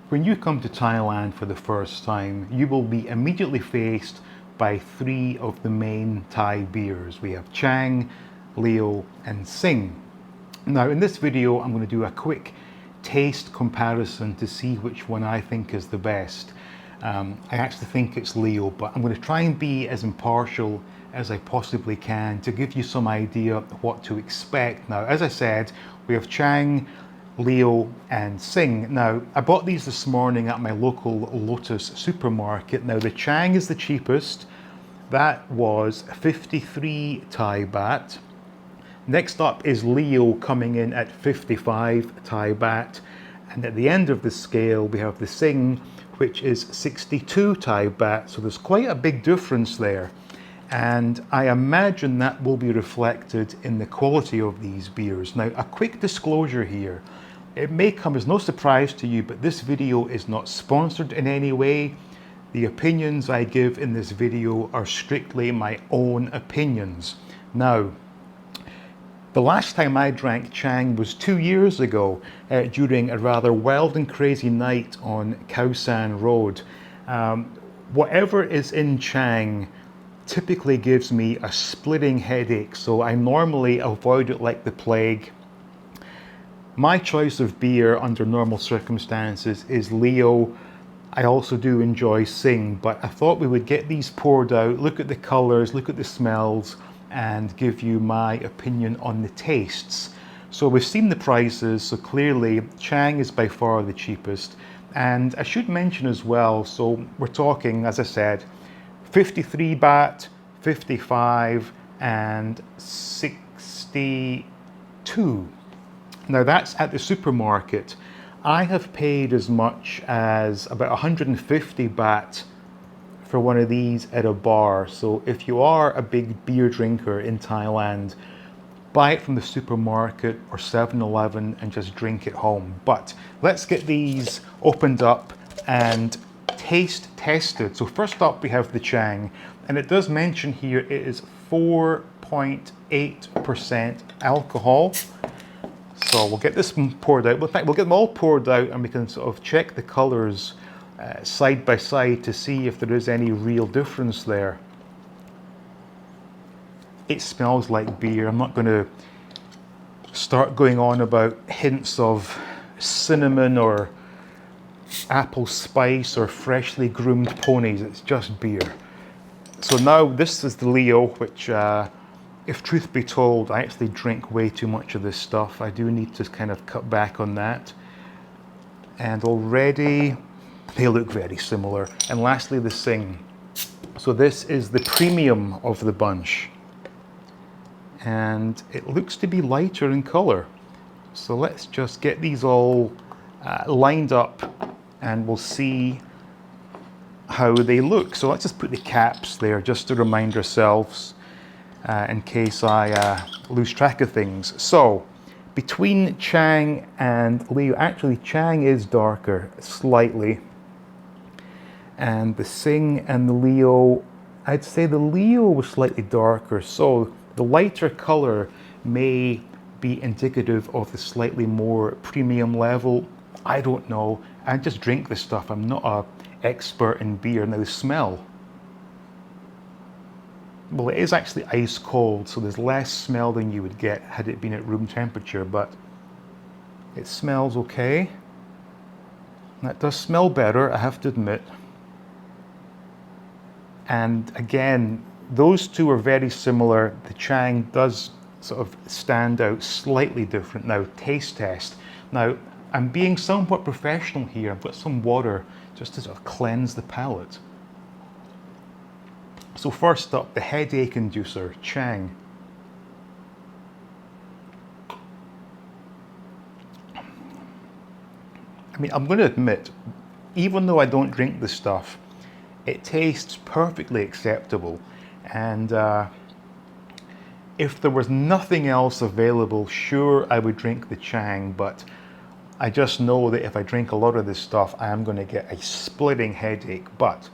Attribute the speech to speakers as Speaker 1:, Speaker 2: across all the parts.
Speaker 1: When you come to Thailand for the first time, you will be immediately faced by three of the main Thai beers. We have Chang, Leo, and Sing. Now in this video, I'm going to do a quick taste comparison to see which one I think is the best. I actually think it's Leo, but I'm going to try and be as impartial as I possibly can to give you some idea of what to expect. Now, as I said, we have Chang, Leo, and Sing. Now, I bought these this morning at my local Lotus supermarket. Now, the Chang is the cheapest. That was 53 Thai baht. Next up is Leo coming in at 55 Thai baht. And at the end of the scale, we have the Sing, which is 62 Thai baht. So there's quite a big difference there. And I imagine that will be reflected in the quality of these beers. Now, a quick disclosure here. It may come as no surprise to you, but this video is not sponsored in any way. The opinions I give in this video are strictly my own opinions. Now, the last time I drank Chang was 2 years ago during a rather wild and crazy night on Khao San Road. Whatever is in Chang typically gives me a splitting headache, so I normally avoid it like the plague. My choice of beer under normal circumstances is Leo. I also do enjoy Sing, but I thought we would get these poured out, look at the colours, look at the smells, and give you my opinion on the tastes. So we've seen the prices, so clearly Chang is by far the cheapest. And I should mention as well, so we're talking, as I said, 53 baht, 55, and 62. Now that's at the supermarket. I have paid as much as about 150 baht for one of these at a bar. So if you are a big beer drinker in Thailand, buy it from the supermarket or 7-Eleven and just drink it home. But let's get these opened up and taste tested. So first up we have the Chang, and it does mention here it is 4.8% alcohol. So we'll get this one poured out. We'll get them all poured out and we can sort of check the colours side by side to see if there is any real difference there. It smells like beer. I'm not going to start going on about hints of cinnamon or apple spice or freshly groomed ponies. It's just beer. So now this is the Leo, which if truth be told, I actually drink way too much of this stuff. I do need to kind of cut back on that. And already they look very similar. And lastly, the Sing. So this is the premium of the bunch. And it looks to be lighter in color. So let's just get these all lined up and we'll see how they look. So let's just put the caps there just to remind ourselves in case I lose track of things. So between Chang and Leo, actually Chang is darker slightly, and the Sing and the Leo, I'd say the Leo was slightly darker, so the lighter color may be indicative of the slightly more premium level. I don't know. I just drink this stuff. I'm not an expert in beer. Now the smell, well, it is actually ice cold, so there's less smell than you would get had it been at room temperature, but it smells okay. That does smell better, I have to admit. And again, those two are very similar. The Chang does sort of stand out slightly different. Now, taste test. Now, I'm being somewhat professional here. I've got some water just to sort of cleanse the palate. So first up, the headache inducer, Chang. I mean, I'm going to admit, even though I don't drink this stuff, it tastes perfectly acceptable. And if there was nothing else available, sure, I would drink the Chang, but I just know that if I drink a lot of this stuff, I am going to get a splitting headache. But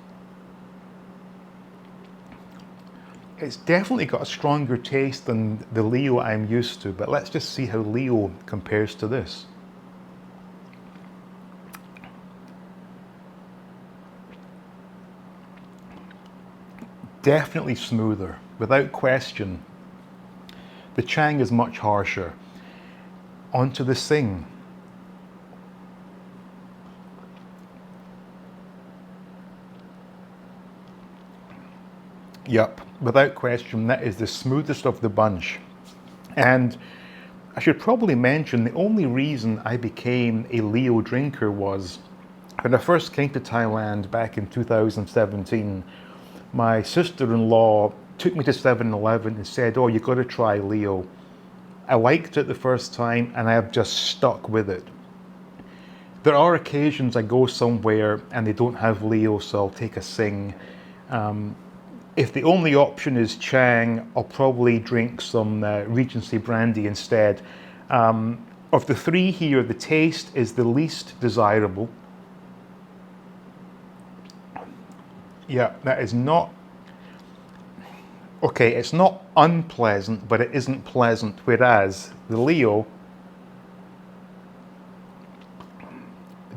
Speaker 1: it's definitely got a stronger taste than the Leo I'm used to, but let's just see how Leo compares to this. definitely smoother, without question. The Chang is much harsher. Onto the Sing. Yep, without question, that is the smoothest of the bunch. And I should probably mention the only reason I became a Leo drinker was when I first came to Thailand back in 2017, my sister-in-law took me to 7-Eleven and said, "Oh, you've got to try Leo." I liked it the first time and I have just stuck with it. There are occasions I go somewhere and they don't have Leo, so I'll take a Sing. If the only option is Chang, I'll probably drink some Regency brandy instead. Of the three here, the taste is the least desirable. Yeah, that is not... Okay, it's not unpleasant, but it isn't pleasant, whereas the Leo,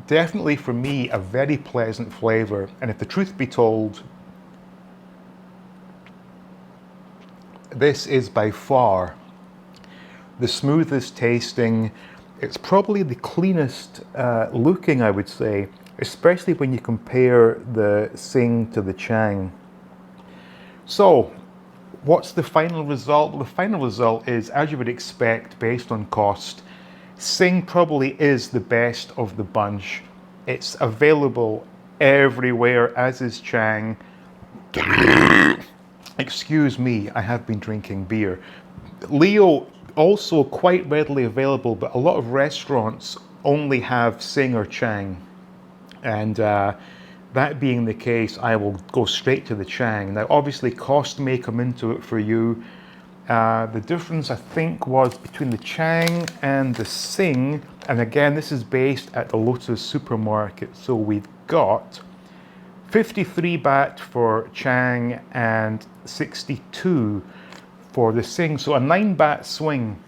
Speaker 1: definitely for me, a very pleasant flavour. And if the truth be told, this is by far the smoothest tasting. It's probably the cleanest looking, I would say, especially when you compare the Sing to the Chang. So, what's the final result? Well, the final result is, as you would expect, based on cost, Sing probably is the best of the bunch. It's available everywhere, as is Chang. Excuse me, I have been drinking beer. Leo, also quite readily available, but a lot of restaurants only have Sing or Chang. And that being the case, I will go straight to the Chang. Now, obviously, cost may come into it for you. The difference, I think, was between the Chang and the Sing. And again, this is based at the Lotus supermarket. So we've got 53 baht for Chang and 62 for the Sing. So a 9 baht swing.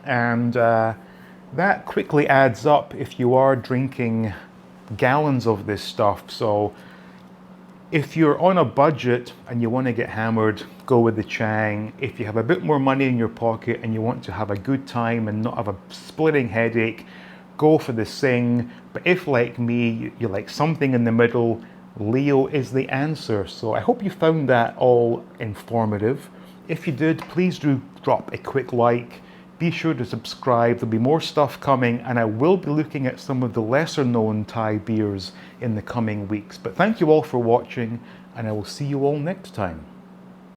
Speaker 1: And that quickly adds up if you are drinking gallons of this stuff. So if you're on a budget and you want to get hammered, go with the Chang. If you have a bit more money in your pocket and you want to have a good time and not have a splitting headache, go for the Sing. But if, like me, you like something in the middle, Leo is the answer. So I hope you found that all informative. If you did, please do drop a quick like. Be sure to subscribe. There'll be more stuff coming, and I will be looking at some of the lesser known Thai beers in the coming weeks. But thank you all for watching, and I will see you all next time.